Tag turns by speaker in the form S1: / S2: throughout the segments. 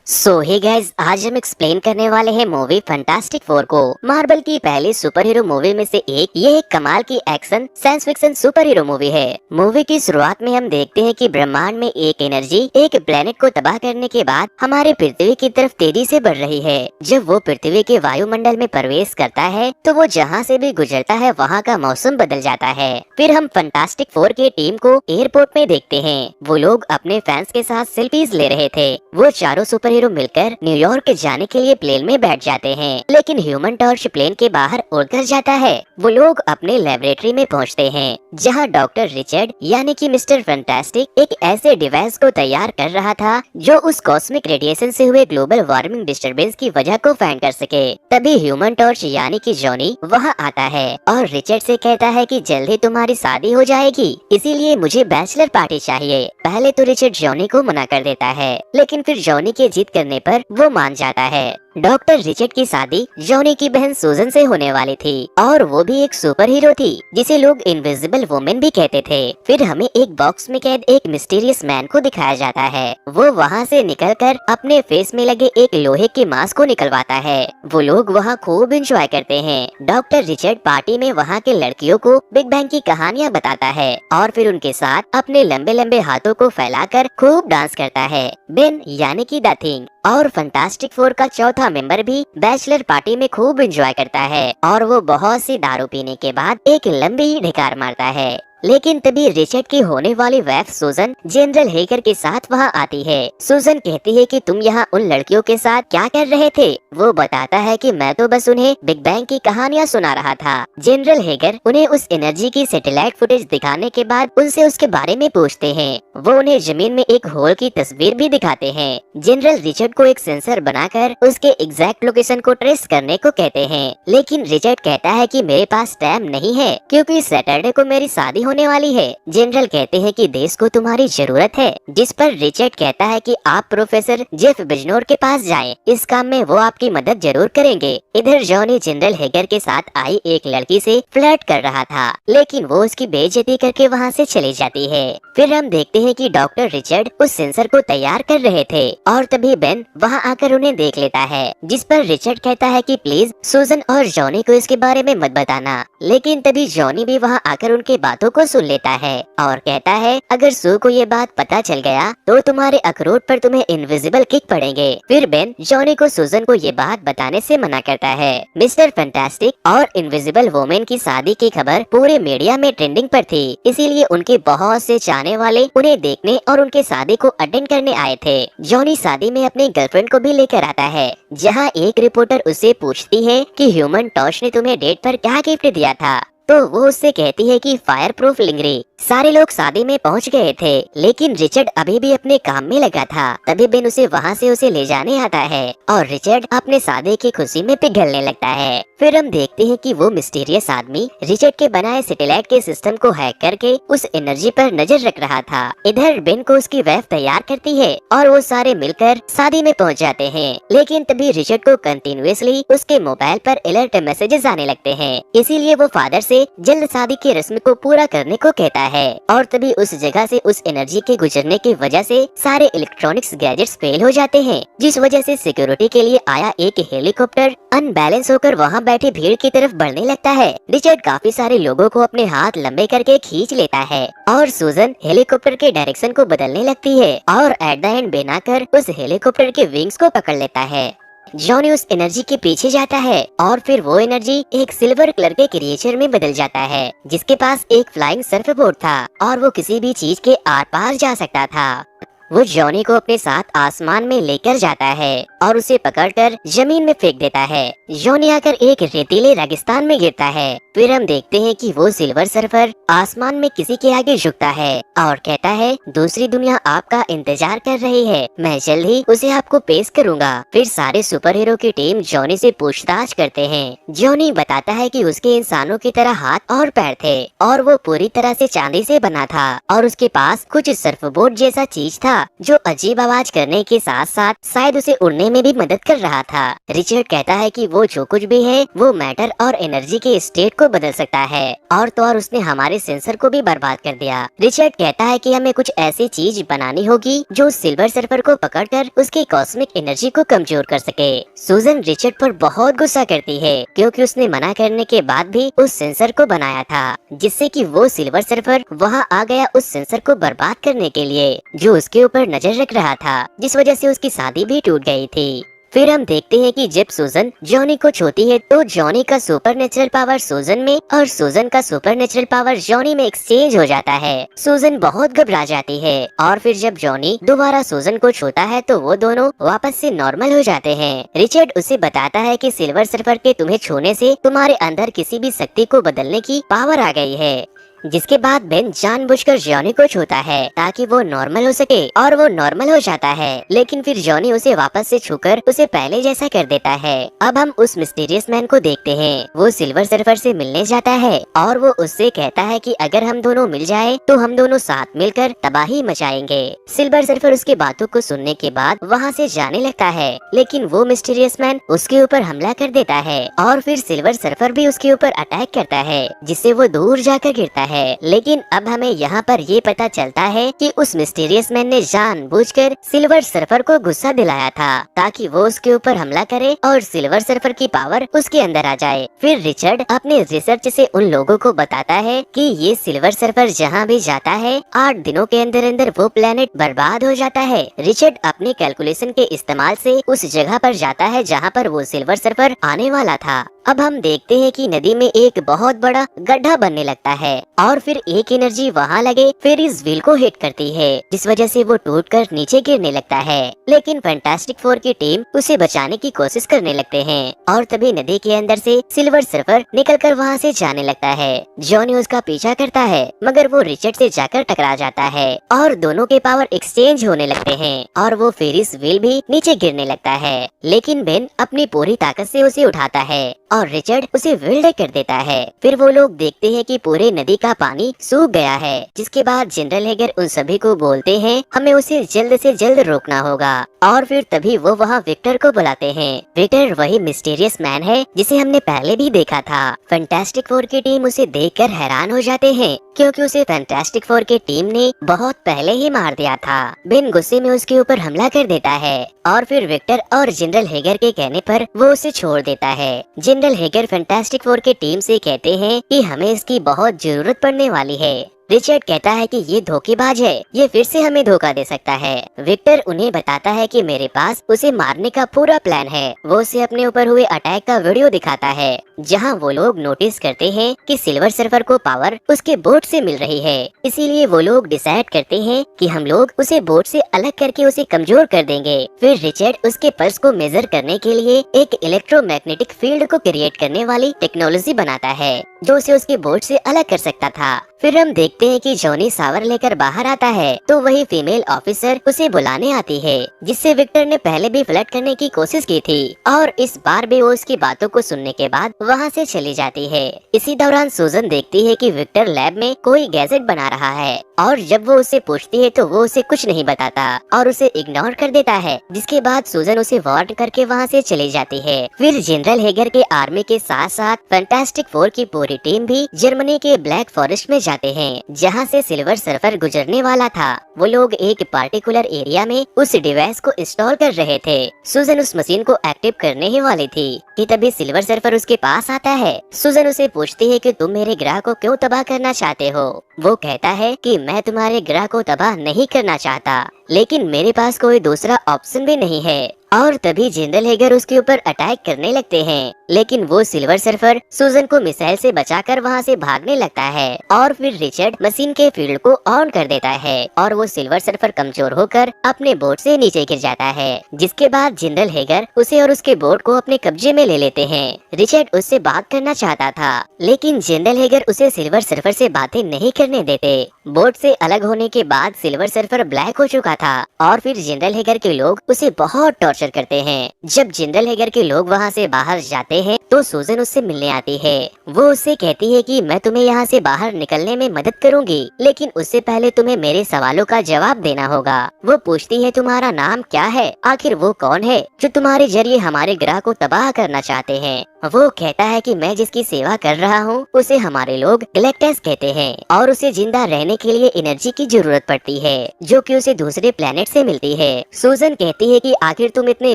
S1: Hey guys, आज हम explain करने वाले हैं मूवी फैंटास्टिक फोर को। मार्वल की पहली सुपर हीरो मूवी में से ये एक कमाल की action science fiction super hero movie है। मूवी की शुरुआत में हम देखते हैं कि ब्रह्मांड में एक एनर्जी एक प्लेनेट को तबाह करने के बाद हमारे पृथ्वी की तरफ तेजी से बढ़ रही है। जब वो पृथ्वी के वायुमंडल में प्रवेश करता है तो वो जहाँ से भी गुजरता है वहाँ का मौसम बदल जाता है। फिर हम फैंटास्टिक फोर की टीम को एयरपोर्ट में देखते हैं। वो लोग अपने फैंस के साथ सेल्फीज ले रहे थे। वो चारों सुपर हीरो मिलकर न्यूयॉर्क जाने के लिए प्लेन में बैठ जाते हैं, लेकिन ह्यूमन टॉर्च प्लेन के बाहर उड़कर जाता है। वो लोग अपने लेबोरेटरी में पहुंचते हैं, जहां डॉक्टर रिचर्ड यानी कि मिस्टर फैंटास्टिक एक ऐसे डिवाइस को तैयार कर रहा था जो उस कॉस्मिक रेडिएशन से हुए ग्लोबल वार्मिंग डिस्टरबेंस की वजह को फाइंड कर सके। तभी ह्यूमन टॉर्च यानी कि जॉनी वहां आता है और रिचर्ड से कहता है कि जल्द ही तुम्हारी शादी हो जाएगी, इसीलिए मुझे बैचलर पार्टी चाहिए। पहले तो रिचर्ड जॉनी को मना कर देता है, लेकिन फिर जॉनी के जिद करने पर वो मान जाता है। डॉक्टर रिचर्ड की शादी जॉनी की बहन सूजन से होने वाली थी और वो भी एक सुपर हीरो थी जिसे लोग इनविजिबल वुमेन भी कहते थे। फिर हमें एक बॉक्स में कैद एक मिस्टीरियस मैन को दिखाया जाता है। वो वहाँ से निकलकर अपने फेस में लगे एक लोहे के मास्क को निकलवाता है। वो लोग वहाँ खूब एंजॉय करते हैं। डॉक्टर रिचर्ड पार्टी में वहाँ के लड़कियों को बिग बैंग की कहानियाँ बताता है और फिर उनके साथ अपने लंबे लंबे हाथों को फैलाकर खूब डांस करता है। बेन यानी कि द थिंग और फैंटास्टिक फोर का चौथा मेंबर भी बैचलर पार्टी में खूब एंजॉय करता है और वो बहुत सी दारू पीने के बाद एक लंबी ढिकार मारता है। लेकिन तभी रिचर्ड की होने वाली वाइफ सूजन जनरल हेगर के साथ वहाँ आती है। सूजन कहती है कि तुम यहाँ उन लड़कियों के साथ क्या कर रहे थे। वो बताता है कि मैं तो बस उन्हें बिग बैंग की कहानियाँ सुना रहा था। जनरल हेगर उन्हें उस एनर्जी की सैटेलाइट फुटेज दिखाने के बाद उनसे उसके बारे में पूछते हैं। वो उन्हें जमीन में एक होल की तस्वीर भी दिखाते हैं। जनरल रिचर्ड को एक सेंसर बनाकर उसके एग्जैक्ट लोकेशन को ट्रेस करने को कहते हैं, लेकिन रिचर्ड कहता है कि मेरे पास टाइम नहीं है क्योंकि सैटरडे को मेरी शादी होने वाली है। जनरल कहते हैं कि देश को तुम्हारी जरूरत है, जिस पर रिचर्ड कहता है कि आप प्रोफेसर जेफ बिजनोर के पास जाएं, इस काम में वो आपकी मदद जरूर करेंगे। इधर जॉनी जनरल हेगर के साथ आई एक लड़की से फ्लर्ट कर रहा था, लेकिन वो उसकी बेइज्जती करके वहाँ से चली जाती है। फिर हम देखते हैं कि डॉक्टर रिचर्ड उस सेंसर को तैयार कर रहे थे और तभी बेन वहाँ आकर उन्हें देख लेता है, जिस पर रिचर्ड कहता है कि प्लीज सूजन और जॉनी को इसके बारे में मत बताना। लेकिन तभी जॉनी भी वहाँ आकर उनके बातों को सुन लेता है और कहता है अगर सू को ये बात पता चल गया तो तुम्हारे अखरोट पर तुम्हें इनविजिबल किक पड़ेंगे। फिर बेन जॉनी को सूजन को ये बात बताने से मना करता है। मिस्टर फैंटास्टिक और इनविजिबल वुमेन की शादी की खबर पूरे मीडिया में ट्रेंडिंग पर थी, इसीलिए उनके बहुत से चाहने वाले उन्हें देखने और उनके शादी को अटेंड करने आए थे। जॉनी शादी में अपनी गर्लफ्रेंड को भी लेकर आता है, जहाँ एक रिपोर्टर उससे पूछती है कि ह्यूमन टॉर्च ने तुम्हें डेट पर क्या गिफ्ट दिया था, तो वो उससे कहती है कि फायर प्रूफ लिंगरी। सारे लोग शादी में पहुंच गए थे, लेकिन रिचर्ड अभी भी अपने काम में लगा था। तभी बेन उसे वहाँ से उसे ले जाने आता है और रिचर्ड अपने शादी की खुशी में पिघलने लगता है। फिर हम देखते हैं कि वो मिस्टीरियस आदमी रिचर्ड के बनाए सैटेलाइट के सिस्टम को हैक करके उस एनर्जी पर नजर रख रहा था। इधर बेन को उसकी वाइफ तैयार करती है और वो सारे मिलकर शादी में पहुँच जाते हैं। लेकिन तभी रिचर्ड को कंटिन्यूअसली उसके मोबाइल पर अलर्ट मैसेजेस आने लगते हैं, इसीलिए वो फादर से जल्द शादी की रस्म को पूरा करने को कहता है और तभी उस जगह से उस एनर्जी के गुजरने की वजह से सारे इलेक्ट्रॉनिक्स गैजेट्स फेल हो जाते हैं, जिस वजह से सिक्योरिटी के लिए आया एक हेलीकॉप्टर अनबैलेंस होकर वहां बैठी भीड़ की तरफ बढ़ने लगता है। रिचर्ड काफी सारे लोगों को अपने हाथ लंबे करके खींच लेता है और सूजन हेलीकॉप्टर के डायरेक्शन को बदलने लगती है और एट द एंड बेन आकर उस हेलीकॉप्टर के विंग्स को पकड़ लेता है। जॉनी उस एनर्जी के पीछे जाता है और फिर वो एनर्जी एक सिल्वर कलर के क्रिएचर में बदल जाता है, जिसके पास एक फ्लाइंग सर्फ बोर्ड था और वो किसी भी चीज के आर पार जा सकता था। वो जॉनी को अपने साथ आसमान में लेकर जाता है और उसे पकड़कर जमीन में फेंक देता है। जॉनी आकर एक रेतीले रेगिस्तान में गिरता है। फिर हम देखते हैं कि वो सिल्वर सर्फर आसमान में किसी के आगे झुकता है और कहता है दूसरी दुनिया आपका इंतजार कर रही है, मैं जल्द ही उसे आपको पेश करूंगा। फिर सारे सुपर हीरो की टीम जॉनी से पूछताछ करते हैं। जॉनी बताता है कि उसके इंसानों की तरह हाथ और पैर थे और वो पूरी तरह से चांदी से बना था और उसके पास कुछ सर्फबोर्ड जैसा चीज था था जो अजीब आवाज करने के साथ साथ शायद उसे उड़ने में भी मदद कर रहा था। रिचर्ड कहता है कि वो जो कुछ भी है वो मैटर और एनर्जी के स्टेट को बदल सकता है, और तो और उसने हमारे सेंसर को भी बर्बाद कर दिया। रिचर्ड कहता है कि हमें कुछ ऐसी चीज बनानी होगी जो सिल्वर सर्फर को पकड़कर उसकी कॉस्मिक एनर्जी को कमजोर कर सके। सूजन रिचर्ड पर बहुत गुस्सा करती है क्योंकि उसने मना करने के बाद भी उस सेंसर को बनाया था, जिससे कि वो सिल्वर सर्फर वहां आ गया उस सेंसर को बर्बाद करने के लिए जो उसके ऊपर नजर रख रहा था, जिस वजह से उसकी शादी भी टूट गई थी। फिर हम देखते हैं कि जब सूजन जॉनी को छूती है तो जॉनी का सुपर नेचुरल पावर सूजन में और सूजन का सुपर नेचुरल पावर जॉनी में एक्सचेंज हो जाता है। सूजन बहुत घबरा जाती है और फिर जब जॉनी दोबारा सूजन को छूता है तो वो दोनों वापस से नॉर्मल हो जाते हैं। रिचर्ड उसे बताता है कि सिल्वर सर्फर के तुम्हें छूने से तुम्हारे अंदर किसी भी शक्ति को बदलने की पावर आ गई है, जिसके बाद बेन जानबूझकर जॉनी को छूता है ताकि वो नॉर्मल हो सके, और वो नॉर्मल हो जाता है। लेकिन फिर जॉनी उसे वापस से छूकर उसे पहले जैसा कर देता है। अब हम उस मिस्टीरियस मैन को देखते हैं। वो सिल्वर सर्फर से मिलने जाता है और वो उससे कहता है कि अगर हम दोनों मिल जाए तो हम दोनों साथ मिलकर तबाही मचाएंगे। सिल्वर सर्फर उसकी बातों को सुनने के बाद वहाँ से जाने लगता है, लेकिन वो मिस्टीरियस मैन उसके ऊपर हमला कर देता है और फिर सिल्वर सर्फर भी उसके ऊपर अटैक करता है, जिससे वो दूर जाकर गिरता है। लेकिन अब हमें यहाँ पर ये पता चलता है कि उस मिस्टीरियस मैन ने जानबूझकर सिल्वर सर्फर को गुस्सा दिलाया था ताकि वो उसके ऊपर हमला करे और सिल्वर सर्फर की पावर उसके अंदर आ जाए। फिर रिचर्ड अपने रिसर्च से उन लोगों को बताता है कि ये सिल्वर सर्फर जहाँ भी जाता है 8 दिनों के अंदर अंदर वो प्लेनेट बर्बाद हो जाता है। रिचर्ड अपने कैलकुलेशन के इस्तेमाल से उस जगह पर जाता है जहाँ पर वो सिल्वर सर्फर आने वाला था। अब हम देखते हैं कि नदी में एक बहुत बड़ा गड्ढा बनने लगता है और फिर एक एनर्जी वहां लगे फिर इस व्हील को हिट करती है, जिस वजह से वो टूटकर नीचे गिरने लगता है। लेकिन फैंटास्टिक फोर की टीम उसे बचाने की कोशिश करने लगते हैं और तभी नदी के अंदर से सिल्वर सर्फर निकलकर वहां से जाने लगता है। जॉनी उसका पीछा करता है मगर वो रिचर्ड से जाकर टकरा जाता है और दोनों के पावर एक्सचेंज होने लगते हैं और वो फिर इस व्हील भी नीचे गिरने लगता है। लेकिन बेन अपनी पूरी ताकत से उसे उठाता है और रिचर्ड उसे विल्ड कर देता है। फिर वो लोग देखते हैं कि पूरे नदी का पानी सूख गया है, जिसके बाद जनरल हेगर उन सभी को बोलते हैं हमें उसे जल्द से जल्द रोकना होगा। और फिर तभी वो वहाँ विक्टर को बुलाते हैं। विक्टर वही मिस्टीरियस मैन है जिसे हमने पहले भी देखा था। फैंटास्टिक फोर की टीम उसे देखकर हैरान हो जाते हैं क्योंकि उसे फैंटास्टिक फोर की टीम ने बहुत पहले ही मार दिया था। बेन गुस्से में उसके ऊपर हमला कर देता है और फिर विक्टर और जनरल हेगर के कहने पर वो उसे छोड़ देता है। जनरल हेगर फैंटास्टिक फोर के टीम से कहते हैं कि हमें इसकी बहुत जरूरत पड़ने वाली है। रिचर्ड कहता है कि ये धोखेबाज है, ये फिर से हमें धोखा दे सकता है। विक्टर उन्हें बताता है कि मेरे पास उसे मारने का पूरा प्लान है। वो उसे अपने ऊपर हुए अटैक का वीडियो दिखाता है जहां वो लोग नोटिस करते हैं कि सिल्वर सर्फर को पावर उसके बोट से मिल रही है। इसीलिए वो लोग डिसाइड करते हैं कि हम लोग उसे बोट से अलग करके उसे कमजोर कर देंगे। फिर रिचर्ड उसके पल्स को मेजर करने के लिए एक इलेक्ट्रोमैग्नेटिक फील्ड को क्रिएट करने वाली टेक्नोलॉजी बनाता है जो उसे उसके बोट से अलग कर सकता था। फिर हम देखते हैं कि जॉनी सावर लेकर बाहर आता है तो वही फीमेल ऑफिसर उसे बुलाने आती है, जिससे विक्टर ने पहले भी फ्लर्ट करने की कोशिश की थी और इस बार भी वो उसकी बातों को सुनने के बाद वहाँ से चली जाती है। इसी दौरान सूजन देखती है कि विक्टर लैब में कोई गैजेट बना रहा है और जब वो उसे पूछती है तो वो उसे कुछ नहीं बताता और उसे इग्नोर कर देता है, जिसके बाद सूजन उसे वार्न करके वहाँ से चली जाती है। फिर जनरल हेगर के आर्मी के साथ साथ फैंटास्टिक फोर की पूरी टीम भी जर्मनी के ब्लैक फॉरेस्ट में जाते हैं जहाँ से सिल्वर सर्फर गुजरने वाला था। वो लोग एक पार्टिकुलर एरिया में उस डिवाइस को इंस्टॉल कर रहे थे। सूजन उस मशीन को एक्टिव करने ही वाली थी कि तभी सिल्वर सर्फर उसके पास आता है। सूजन उसे पूछती है कि तुम मेरे ग्रह को क्यों तबाह करना चाहते हो। वो कहता है कि मैं तुम्हारे ग्रह को तबाह नहीं करना चाहता, लेकिन मेरे पास कोई दूसरा ऑप्शन भी नहीं है। और तभी जनरल हेगर उसके ऊपर अटैक करने लगते हैं, लेकिन वो सिल्वर सर्फर सूजन को मिसाइल से बचाकर वहाँ से भागने लगता है और फिर रिचर्ड मशीन के फील्ड को ऑन कर देता है और वो सिल्वर सर्फर कमजोर होकर अपने बोट से नीचे गिर जाता है, जिसके बाद जनरल हेगर उसे और उसके बोट को अपने कब्जे में ले लेते हैं। रिचर्ड उससे बात करना चाहता था, लेकिन जनरल हेगर उसे सिल्वर सर्फर से बातें नहीं करने देते। बोट से अलग होने के बाद सिल्वर सर्फर ब्लैक हो चुका था और फिर जनरल हेगर के लोग उसे बहुत टॉर्चर करते हैं। जब जनरल हेगर के लोग वहाँ से बाहर जाते हैं तो सूजन उससे मिलने आती है। वो उससे कहती है कि मैं तुम्हें यहाँ से बाहर निकलने में मदद करूंगी, लेकिन उससे पहले तुम्हें मेरे सवालों का जवाब देना होगा। वो पूछती है तुम्हारा नाम क्या है, आखिर वो कौन है जो तुम्हारे जरिए हमारे ग्रह को तबाह करना चाहते हैं। वो कहता है कि मैं जिसकी सेवा कर रहा हूँ उसे हमारे लोग गैलेक्टस कहते हैं और उसे जिंदा रहने के लिए एनर्जी की जरूरत पड़ती है जो कि उसे दूसरे प्लेनेट से मिलती है। सूजन कहती है कि आखिर तुम इतने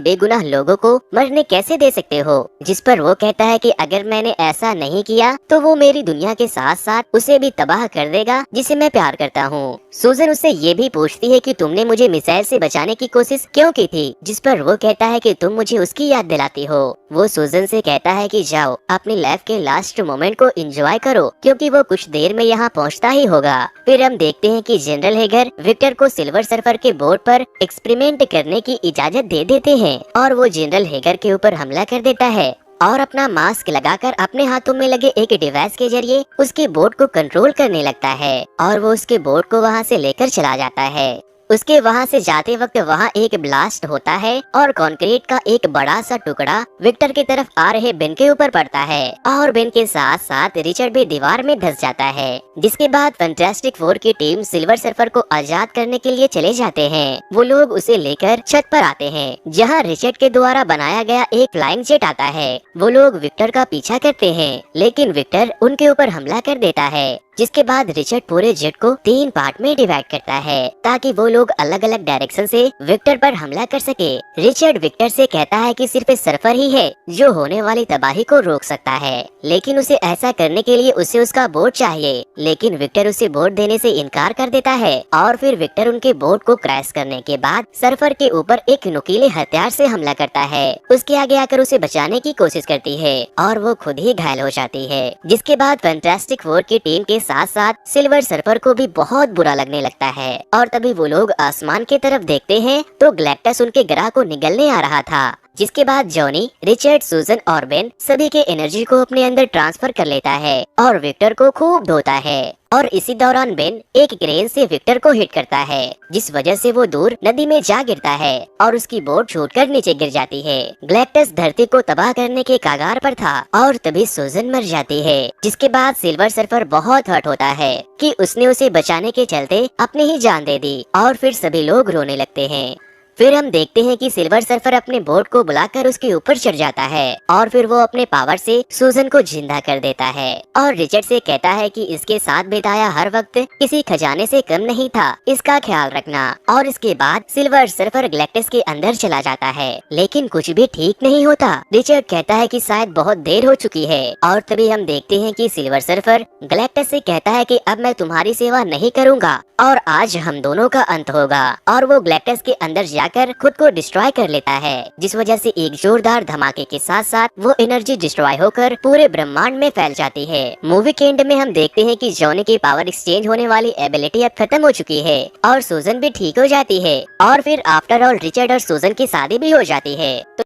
S1: बेगुनाह लोगों को मरने कैसे दे सकते हो, जिस पर वो कहता है कि अगर मैंने ऐसा नहीं किया तो वो मेरी दुनिया के साथ साथ उसे भी तबाह कर देगा जिसे मैं प्यार करता हूँ। सूजन उससे ये भी पूछती है कि तुमने मुझे मिसाइल से बचाने की कोशिश क्यों की थी, जिस पर वो कहता है कि तुम मुझे उसकी याद दिलाती हो। वो सूजन से कहता है कि जाओ अपनी लाइफ के लास्ट मोमेंट को एंजॉय करो क्योंकि वो कुछ देर में यहाँ पहुँचता ही होगा। फिर हम देखते हैं कि जनरल हेगर विक्टर को सिल्वर सर्फर के बोर्ड पर एक्सपेरिमेंट करने की इजाजत दे देते हैं और वो जनरल हेगर के ऊपर हमला कर देता है और अपना मास्क लगाकर अपने हाथों में लगे एक डिवाइस के जरिए उसके बोट को कंट्रोल करने लगता है और वो उसके बोट को वहाँ से लेकर चला जाता है। उसके वहाँ से जाते वक्त वहाँ एक ब्लास्ट होता है और कंक्रीट का एक बड़ा सा टुकड़ा विक्टर की तरफ आ रहे बेन के ऊपर पड़ता है और बेन के साथ साथ रिचर्ड भी दीवार में धंस जाता है। जिसके बाद फैंटास्टिक फोर की टीम सिल्वर सर्फर को आजाद करने के लिए चले जाते हैं। वो लोग उसे लेकर छत पर आते हैं जहाँ रिचर्ड के द्वारा बनाया गया एक फ्लाइंग जेट आता है। वो लोग विक्टर का पीछा करते हैं लेकिन विक्टर उनके ऊपर हमला कर देता है, जिसके बाद रिचर्ड पूरे जेट को 3 पार्ट में डिवाइड करता है ताकि वो लोग अलग अलग डायरेक्शन से विक्टर पर हमला कर सके। रिचर्ड विक्टर से कहता है कि सिर्फ सर्फर ही है जो होने वाली तबाही को रोक सकता है, लेकिन उसे ऐसा करने के लिए उसे उसका बोट चाहिए। लेकिन विक्टर उसे बोट देने से इनकार कर देता है और फिर विक्टर उनके बोट को क्रैश करने के बाद सर्फर के ऊपर एक नुकीले हथियार से हमला करता है। उसके आगे आकर उसे बचाने की कोशिश करती है और वो खुद ही घायल हो जाती है। जिसके बाद फैंटास्टिक फोर की टीम के साथ साथ सिल्वर सर्फर को भी बहुत बुरा लगने लगता है और तभी वो लोग आसमान की तरफ देखते हैं तो गैलेक्टस उनके ग्रह को निगलने आ रहा था। जिसके बाद जॉनी, रिचर्ड, सूजन और बेन सभी के एनर्जी को अपने अंदर ट्रांसफर कर लेता है और विक्टर को खूब धोता है और इसी दौरान बेन एक क्रेन से विक्टर को हिट करता है जिस वजह से वो दूर नदी में जा गिरता है और उसकी बोट छूटकर नीचे गिर जाती है। गैलेक्टस धरती को तबाह करने के कगार पर था और तभी सूजन मर जाती है। जिसके बाद सिल्वर सर्फर बहुत हर्ट होता है कि उसने उसे बचाने के चलते अपनी ही जान दे दी और फिर सभी लोग रोने लगते हैं। फिर हम देखते हैं कि सिल्वर सर्फर अपने बोट को बुलाकर उसके ऊपर चढ़ जाता है और फिर वो अपने पावर से सूजन को जिंदा कर देता है और रिचर्ड से कहता है कि इसके साथ बिताया हर वक्त किसी खजाने से कम नहीं था, इसका ख्याल रखना। और इसके बाद सिल्वर सर्फर गैलेक्टस के अंदर चला जाता है लेकिन कुछ भी ठीक नहीं होता। रिचर्ड कहता है कि शायद बहुत देर हो चुकी है और तभी हम देखते हैं कि सिल्वर सर्फर गैलेक्टस से कहता है कि अब मैं तुम्हारी सेवा नहीं करूँगा और आज हम दोनों का अंत होगा और वो गैलेक्टस के अंदर जाकर खुद को डिस्ट्रॉय कर लेता है, जिस वजह से एक जोरदार धमाके के साथ साथ वो एनर्जी डिस्ट्रॉय होकर पूरे ब्रह्मांड में फैल जाती है। मूवी के एंड में हम देखते हैं कि जॉनी की पावर एक्सचेंज होने वाली एबिलिटी अब खत्म हो चुकी है और सूजन भी ठीक हो जाती है और फिर आफ्टर ऑल रिचर्ड और सूजन की शादी भी हो जाती है। तो